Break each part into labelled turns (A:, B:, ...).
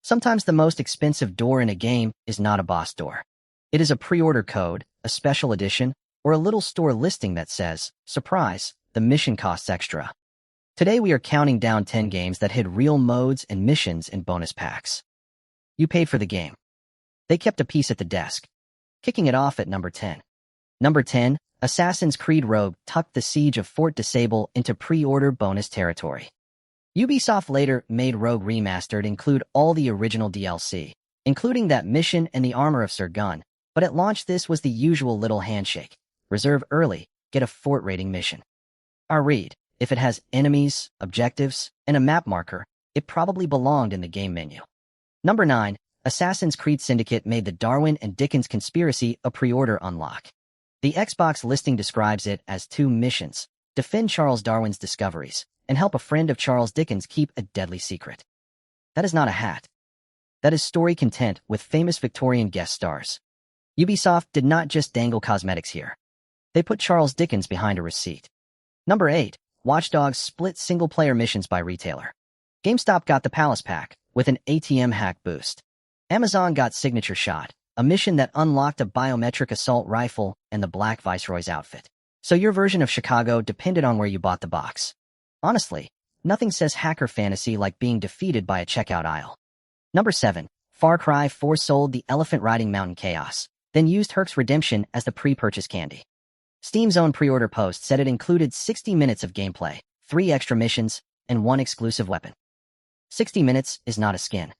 A: Sometimes the most expensive door in a game is not a boss door. It is a pre-order code, a special edition, or a little store listing that says, "Surprise, the mission costs extra." Today we are counting down 10 games that had real modes and missions in bonus packs. You paid for the game. They kept a piece at the desk. Kicking it off at number 10. Number 10, Assassin's Creed Rogue tucked the Siege of Fort Disable into pre-order bonus territory. Ubisoft later made Rogue Remastered include all the original DLC, including that mission and the armor of Sir Gunn, but at launch this was the usual little handshake. Reserve early, get a fort raiding mission. Our read, if it has enemies, objectives, and a map marker, it probably belonged in the game menu. Number 9, Assassin's Creed Syndicate made the Darwin and Dickens Conspiracy a pre-order unlock. The Xbox listing describes it as 2 missions: defend Charles Darwin's discoveries, and help a friend of Charles Dickens keep a deadly secret. That is not a hat. That is story content with famous Victorian guest stars. Ubisoft did not just dangle cosmetics here. They put Charles Dickens behind a receipt. Number 8, Watch Dogs split single-player missions by retailer. GameStop got the Palace Pack, with an ATM hack boost. Amazon got Signature Shot, a mission that unlocked a biometric assault rifle and the Black Viceroy's outfit. So your version of Chicago depended on where you bought the box. Honestly, nothing says hacker fantasy like being defeated by a checkout aisle. Number 7, Far Cry 4 sold the Elephant Riding Mountain Chaos, then used Herc's Redemption as the pre-purchase candy. Steam's own pre-order post said it included 60 minutes of gameplay, 3 extra missions, and 1 exclusive weapon. 60 minutes is not a skin.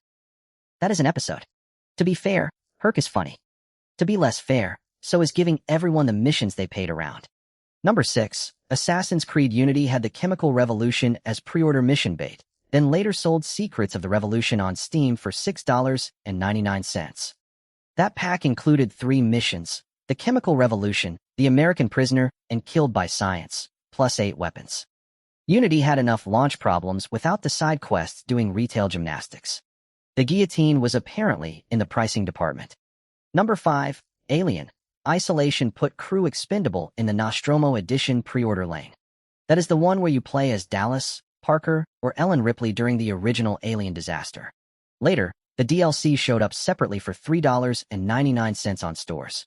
A: That is an episode. To be fair, Herc is funny. To be less fair, so is giving everyone the missions they paid around. Number 6, Assassin's Creed Unity had the Chemical Revolution as pre-order mission bait, then later sold Secrets of the Revolution on Steam for $6.99. That pack included 3 missions: the Chemical Revolution, the American Prisoner, and Killed by Science, plus 8 weapons. Unity had enough launch problems without the side quests doing retail gymnastics. The guillotine was apparently in the pricing department. Number 5, Alien Isolation put Crew Expendable in the Nostromo Edition pre-order lane. That is the one where you play as Dallas, Parker, or Ellen Ripley during the original Alien disaster. Later, the DLC showed up separately for $3.99 on stores.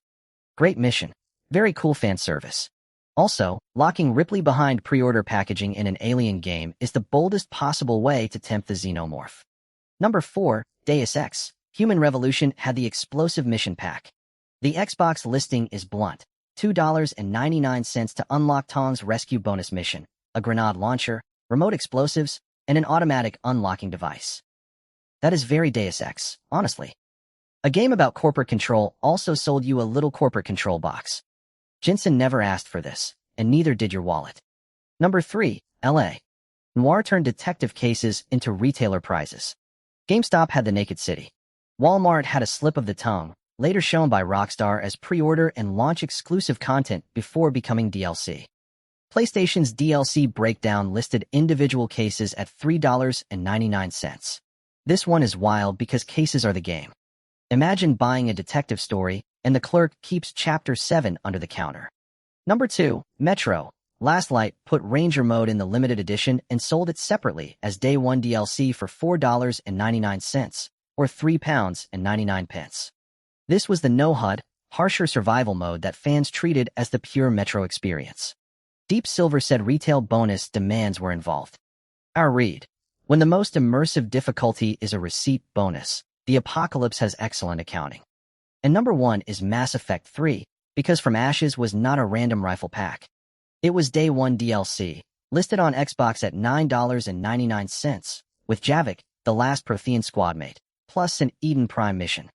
A: Great mission. Very cool fan service. Also, locking Ripley behind pre-order packaging in an Alien game is the boldest possible way to tempt the xenomorph. Number 4, Deus Ex Human Revolution had the explosive mission pack. The Xbox listing is blunt: $2.99 to unlock Tom's rescue bonus mission, a grenade launcher, remote explosives, and an automatic unlocking device. That is very Deus Ex, honestly. A game about corporate control also sold you a little corporate control box. Jensen never asked for this, and neither did your wallet. Number 3, LA Noire turned detective cases into retailer prizes. GameStop had the Naked City. Walmart had a Slip of the Tongue, later shown by Rockstar as pre-order and launch exclusive content before becoming DLC. PlayStation's DLC breakdown listed individual cases at $3.99. This one is wild because cases are the game. Imagine buying a detective story, and the clerk keeps Chapter 7 under the counter. Number 2, Metro. Last Light put Ranger Mode in the limited edition and sold it separately as Day 1 DLC for $4.99, or £3.99. This was the no-HUD, harsher survival mode that fans treated as the pure Metro experience. Deep Silver said retail bonus demands were involved. Our read: when the most immersive difficulty is a receipt bonus, the apocalypse has excellent accounting. And number 1 is Mass Effect 3, because From Ashes was not a random rifle pack. It was Day 1 DLC, listed on Xbox at $9.99, with Javik, the last Prothean squadmate, plus an Eden Prime mission.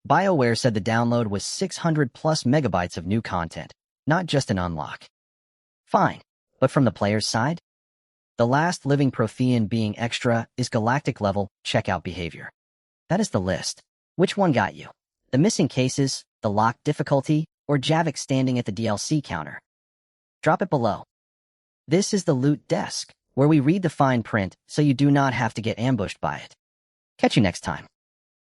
A: BioWare said the download was 600 plus megabytes of new content, not just an unlock. Fine, but from the player's side? The last living Prothean being extra is galactic level checkout behavior. That is the list. Which one got you? The missing cases, the locked difficulty, or Javik standing at the DLC counter? Drop it below. This is the Loot Desk, where we read the fine print so you do not have to get ambushed by it. Catch you next time.